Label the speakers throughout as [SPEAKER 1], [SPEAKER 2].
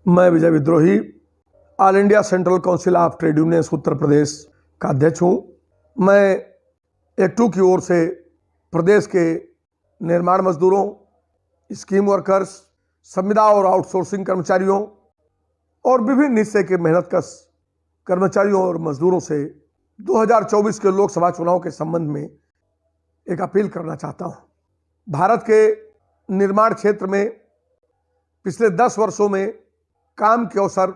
[SPEAKER 1] मैं Vijay Vidrohi all India central council of trade unions Uttar Pradesh का अध्यक्ष हूँ। मैं एक्टू की ओर से प्रदेश के निर्माण मजदूरों, स्कीम वर्कर्स, संविदा और आउटसोर्सिंग कर्मचारियों और विभिन्न हिस्से के मेहनतकश कर्मचारियों और मजदूरों से 2024 के लोकसभा चुनाव के संबंध में एक अपील करना चाहता हूँ। भारत के निर्माण क्षेत्र में पिछले 10 वर्षों में काम के अवसर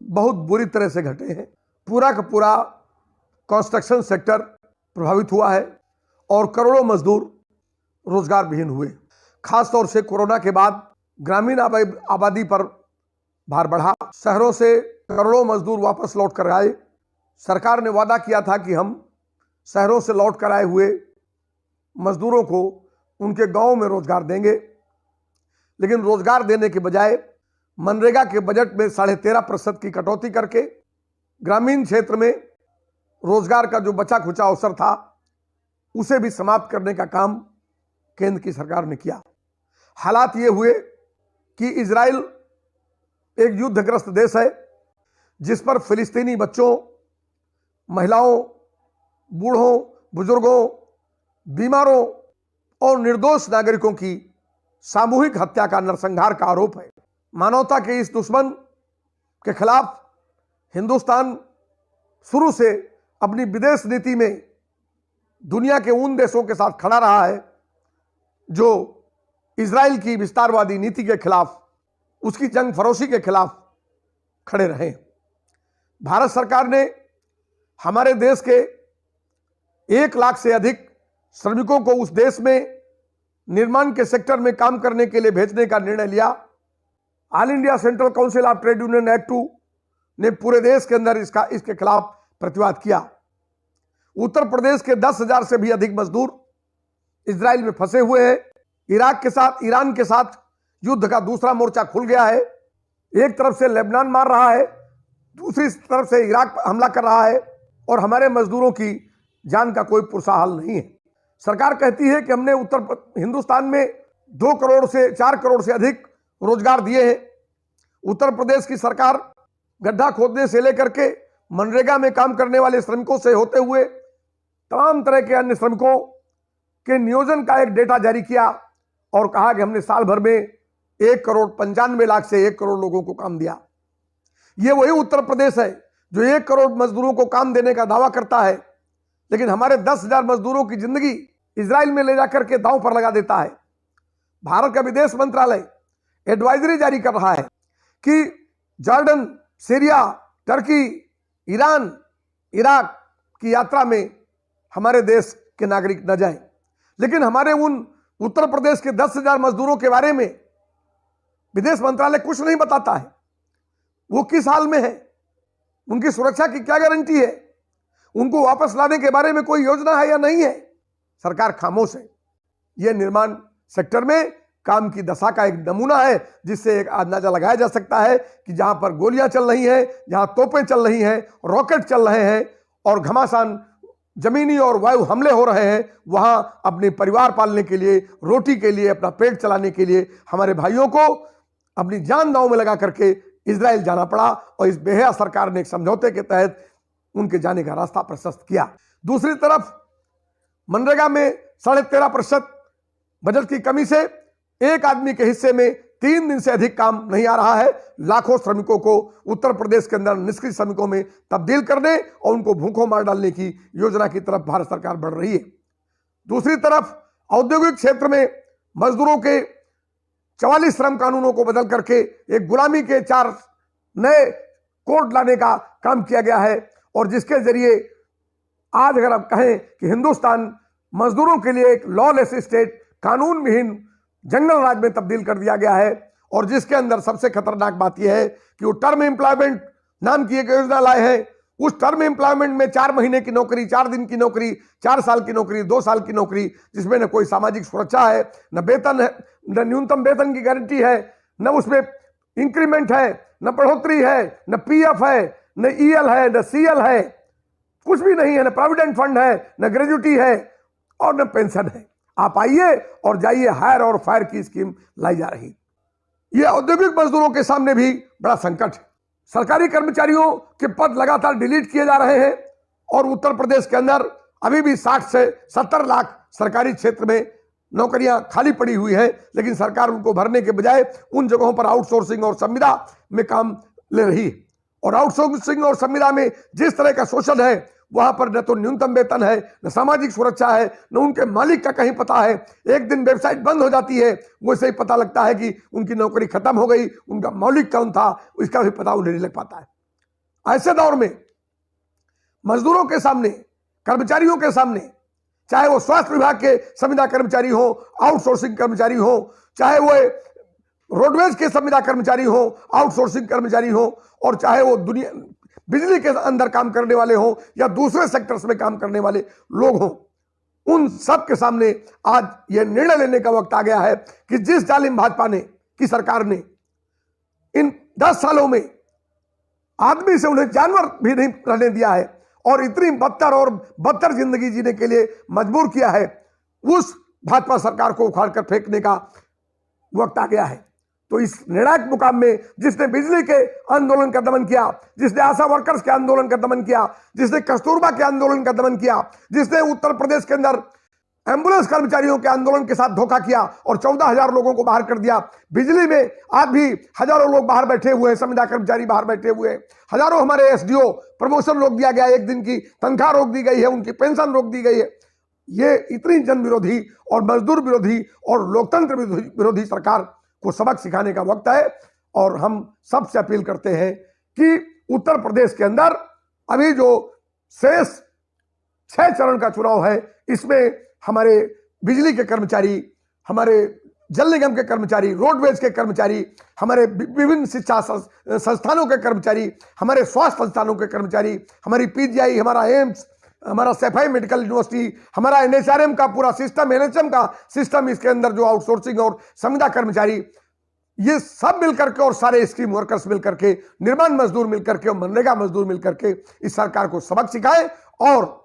[SPEAKER 1] बहुत बुरी तरह से घटे हैं। पूरा का पूरा कंस्ट्रक्शन सेक्टर प्रभावित हुआ है और करोड़ों मजदूर रोजगार विहीन हुए। खासतौर से कोरोना के बाद ग्रामीण आबादी पर भार बढ़ा। शहरों से करोड़ों मजदूर वापस लौट कर आए। सरकार ने वादा किया था कि हम शहरों से लौट कर आए हुए मजदूरों को उनके गांवों में रोजगार देंगे, लेकिन रोजगार देने के बजाय मनरेगा के बजट में 13.5% की कटौती करके ग्रामीण क्षेत्र में रोजगार का जो बचा खुचा अवसर था उसे भी समाप्त करने का काम केंद्र की सरकार ने किया। हालात ये हुए कि इजराइल एक युद्धग्रस्त देश है जिस पर फिलिस्तीनी बच्चों, महिलाओं, बूढ़ों, बुजुर्गों, बीमारों और निर्दोष नागरिकों की सामूहिक हत्या का नरसंहार का आरोप है। मानवता के इस दुश्मन के खिलाफ हिंदुस्तान शुरू से अपनी विदेश नीति में दुनिया के उन देशों के साथ खड़ा रहा है जो इजराइल की विस्तारवादी नीति के खिलाफ, उसकी जंग फरोशी के खिलाफ खड़े रहे। भारत सरकार ने हमारे देश के 1 लाख से अधिक श्रमिकों को उस देश में निर्माण के सेक्टर में काम करने के लिए भेजने का निर्णय लिया। All India central council of trade union act 2 ने पूरे देश के अंदर इसके खिलाफ प्रतिवाद किया। उत्तर प्रदेश के 10,000 से भी अधिक मजदूर इजराइल में फंसे हुए हैं। इराक के साथ, ईरान के साथ युद्ध का दूसरा मोर्चा खुल गया है। एक तरफ से लेबनान मार रहा है, दूसरी तरफ से इराक हमला कर रहा है और हमारे मजदूरों की जान का कोई पुरसा हाल नहीं है। सरकार कहती है कि हमने हिंदुस्तान में 2 करोड़ से 4 करोड़ से अधिक रोजगार दिए हैं। उत्तर प्रदेश की सरकार गड्ढा खोदने से लेकर के मनरेगा में काम करने वाले श्रमिकों से होते हुए तमाम तरह के अन्य श्रमिकों के नियोजन का एक डेटा जारी किया और कहा कि हमने साल भर में 1,95,00,000 से 1 करोड़ लोगों को काम दिया। ये वही उत्तर प्रदेश है जो 1 करोड़ मजदूरों को काम देने का दावा करता है, लेकिन हमारे 10,000 मजदूरों की जिंदगी इजराइल में ले जाकर के दांव पर लगा देता है। भारत का विदेश मंत्रालय एडवाइजरी जारी कर रहा है कि Jordan, Syria, Turkey, Iran, Iraq की यात्रा में हमारे देश के नागरिक न जाएं, लेकिन हमारे उन उत्तर प्रदेश के 10,000 मजदूरों के बारे में विदेश मंत्रालय कुछ नहीं बताता है। वो किस हाल में है, उनकी सुरक्षा की क्या गारंटी है, उनको वापस लाने के बारे में कोई योजना है या नहीं है। सरकार खामोश है। यह निर्माण सेक्टर में काम की दशा का एक नमूना है जिससे एक अंदाजा लगाया जा सकता है कि जहां पर गोलियां चल रही हैं, जहां तोपें चल रही हैं, रॉकेट चल रहे हैं और घमासान जमीनी और वायु हमले हो रहे हैं, वहां अपने परिवार पालने के लिए, रोटी के लिए, अपना पेट चलाने के लिए हमारे भाइयों को अपनी जान दांव में लगा करके इजराइल जाना पड़ा और इस बेहया सरकार ने एक समझौते के तहत उनके जाने का रास्ता प्रशस्त किया। दूसरी तरफ मनरेगा में 13.5% बजट की कमी से एक आदमी के हिस्से में 3 दिन से अधिक काम नहीं आ रहा है। लाखों श्रमिकों को उत्तर प्रदेश के अंदर निष्क्रिय श्रमिकों में तब्दील करने और उनको भूखों मार डालने की योजना की तरफ भारत सरकार बढ़ रही है। दूसरी तरफ औद्योगिक क्षेत्र में मजदूरों के 44 श्रम कानूनों को बदल करके एक गुलामी के 4 नए कोड लाने का काम किया गया है और जिसके जरिए आज अगर आप कहें कि हिंदुस्तान मजदूरों के लिए एक लॉलेस स्टेट, कानून विहीन जंगल राज में तब्दील कर दिया गया है और जिसके अंदर सबसे खतरनाक बात यह है कि वो टर्म एम्प्लॉयमेंट नाम की एक योजना लाए हैं। उस टर्म एम्प्लॉयमेंट में 4 महीने की नौकरी, 4 दिन की नौकरी, 4 साल की नौकरी, 2 साल की नौकरी, जिसमें न कोई सामाजिक सुरक्षा है, न वेतन है, न न्यूनतम वेतन की गारंटी है, न उसमें इंक्रीमेंट है, न बढ़ोतरी है, न पीएफ है, न ईएल है, न सीएल है, कुछ भी नहीं है, न प्रोविडेंट फंड है, न ग्रेजुटी है और न पेंशन है। आप आइए और जाइए, हायर और फायर की स्कीम लाई जा रही। ये औद्योगिक मजदूरों के सामने भी बड़ा संकट है। सरकारी कर्मचारियों के पद लगातार डिलीट किए जा रहे हैं और उत्तर प्रदेश के अंदर अभी भी 60 से 70 लाख सरकारी क्षेत्र में नौकरियां खाली पड़ी हुई हैं, लेकिन सरकार उनको भरने के बजाय उन जगहों पर आउटसोर्सिंग और संविदा में काम ले रही है। और आउटसोर्सिंग और संविदा में जिस तरह का शोषण है, वहां पर न तो न्यूनतम वेतन है, न सामाजिक सुरक्षा है, न उनके मालिक का कहीं पता है। एक दिन वेबसाइट बंद हो जाती है, वैसे ही पता लगता है कि उनकी नौकरी खत्म हो गई, उनका मालिक कौन था इसका भी पता उन्हें नहीं लग पाता है। ऐसे दौर में मजदूरों के सामने, कर्मचारियों के सामने, चाहे वो स्वास्थ्य विभाग के संविदा कर्मचारी हो, आउटसोर्सिंग कर्मचारी हो, चाहे वो रोडवेज के संविदा कर्मचारी हो, आउटसोर्सिंग कर्मचारी हो, और चाहे वो दुनिया बिजली के अंदर काम करने वाले हो या दूसरे सेक्टर्स में काम करने वाले लोग हों, उन सब के सामने आज यह निर्णय लेने का वक्त आ गया है कि जिस जालिम भाजपा ने की सरकार ने इन 10 सालों में आदमी से उन्हें जानवर भी नहीं रहने दिया है और इतनी बदतर जिंदगी जीने के लिए मजबूर किया है, उस भाजपा सरकार को उखाड़ कर फेंकने का वक्त आ गया है। तो इस निर्णायक मुकाम में जिसने बिजली के आंदोलन का दमन किया, जिसने आशा वर्कर्स के आंदोलन का दमन किया, जिसने कस्तूरबा के आंदोलन का दमन किया, जिसने उत्तर प्रदेश के अंदर एम्बुलेंस कर्मचारियों के आंदोलन के साथ धोखा किया और 14,000 लोगों को बाहर कर दिया। बिजली में आज भी हजारों लोग बाहर बैठे हुए हैं, संविदा कर्मचारी बाहर बैठे हुए हैं, हजारों हमारे एसडीओ प्रमोशन रोक दिया गया, एक दिन की तनख्वाह रोक दी गई है, उनकी पेंशन रोक दी गई है। ये इतनी जन विरोधी और मजदूर विरोधी और लोकतंत्र विरोधी सरकार को सबक सिखाने का वक्त है। और हम सबसे अपील करते हैं कि उत्तर प्रदेश के अंदर अभी जो शेष 6 चरण का चुनाव है, इसमें हमारे बिजली के कर्मचारी, हमारे जल निगम के कर्मचारी, रोडवेज के कर्मचारी, हमारे विभिन्न शिक्षा संस्थानों के कर्मचारी, हमारे स्वास्थ्य संस्थानों के कर्मचारी, हमारी पीजीआई, हमारा एम्स, हमारा सैफई मेडिकल यूनिवर्सिटी, हमारा एनएचआरएम का पूरा सिस्टम, एनएचएम का सिस्टम, इसके अंदर जो आउटसोर्सिंग और संविदा कर्मचारी, ये सब मिलकर के और सारे स्कीम वर्कर्स मिलकर के, निर्माण मजदूर मिलकर के और मनरेगा मजदूर मिलकर के इस सरकार को सबक सिखाएं और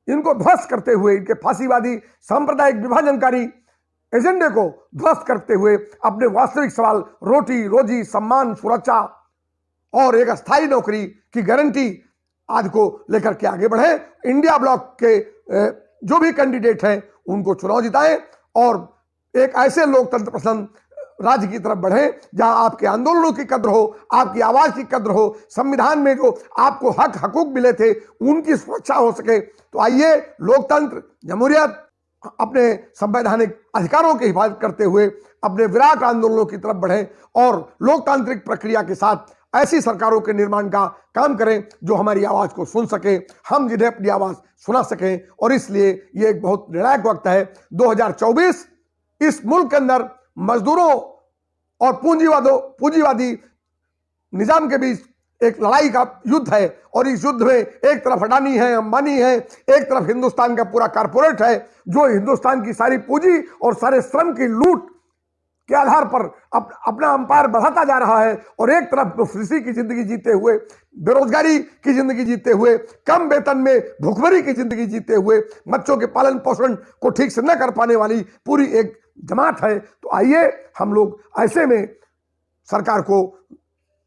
[SPEAKER 1] इनको ध्वस्त करते हुए, इनके फांसीवादी सांप्रदायिक विभाजनकारी एजेंडे को ध्वस्त करते हुए अपने वास्तविक सवाल रोटी रोजी, सम्मान, सुरक्षा और एक अस्थायी नौकरी की गारंटी आज को लेकर के आगे बढ़े। इंडिया ब्लॉक के जो भी कैंडिडेट हैं उनको चुनाव जिताएं और एक ऐसे लोकतंत्र पसंद राज्य की तरफ बढ़े जहां आपके आंदोलनों की कद्र हो, आपकी आवाज की कद्र हो, संविधान में जो आपको हक हकूक मिले थे उनकी सुरक्षा हो सके। तो आइए लोकतंत्र, जमहूरियत, अपने संवैधानिक अधिकारों की हिफाजत करते हुए अपने विराट आंदोलनों की तरफ बढ़ें और लोकतांत्रिक प्रक्रिया के साथ ऐसी सरकारों के निर्माण का काम करें जो हमारी आवाज को सुन सके, हम जिन्हें अपनी आवाज सुना सकें। और इसलिए यह एक बहुत निर्णायक वक्त है। 2024 इस मुल्क के अंदर मजदूरों और पूंजीवादी निजाम के बीच एक लड़ाई का युद्ध है और इस युद्ध में एक तरफ अडानी है, अंबानी है, एक तरफ हिंदुस्तान का पूरा कारपोरेट है जो हिंदुस्तान की सारी पूंजी और सारे श्रम की लूट के आधार पर अपना अंपायर बढ़ाता जा रहा है और एक तरफ मुफ्लिसी की जिंदगी जीते हुए, बेरोजगारी की जिंदगी जीते हुए, कम वेतन में भुखमरी की जिंदगी जीते हुए, बच्चों के पालन पोषण को ठीक से न कर पाने वाली पूरी एक जमात है। तो आइए हम लोग ऐसे में सरकार को,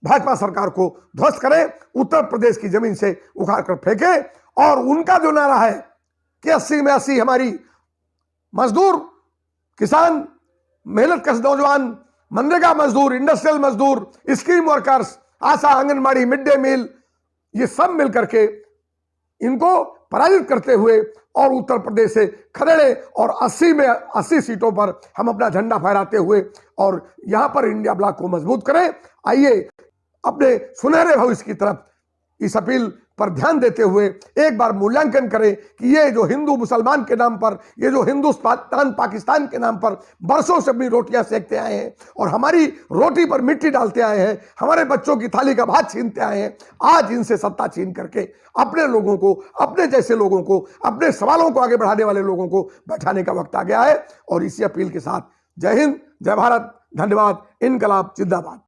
[SPEAKER 1] भाजपा सरकार को ध्वस्त करें, उत्तर प्रदेश की जमीन से उखाड़ कर फेंकें और उनका जो नारा है कि 80 में 80 हमारी मजदूर, किसान, मेहनत कश नौजवान, मनरेगा मजदूर, इंडस्ट्रियल मजदूर, स्कीम वर्कर्स, आशा, आंगनबाड़ी, मिड डे मील, ये सब मिलकर के इनको पराजित करते हुए और उत्तर प्रदेश से खदेड़े और 80 में 80 सीटों पर हम अपना झंडा फहराते हुए और यहां पर इंडिया ब्लॉक को मजबूत करें। आइए अपने सुनहरे भविष्य की तरफ इस अपील पर ध्यान देते हुए एक बार मूल्यांकन करें कि ये जो हिंदू मुसलमान के नाम पर, ये जो हिंदुस्तान पाकिस्तान के नाम पर बरसों से अपनी रोटियां सेकते आए हैं और हमारी रोटी पर मिट्टी डालते आए हैं, हमारे बच्चों की थाली का भात छीनते आए हैं, आज इनसे सत्ता छीन करके अपने लोगों को, अपने जैसे लोगों को, अपने सवालों को आगे बढ़ाने वाले लोगों को बैठाने का वक्त आ गया है। और इसी अपील के साथ जय हिंद, जय भारत, धन्यवाद, इनकलाब जिंदाबाद।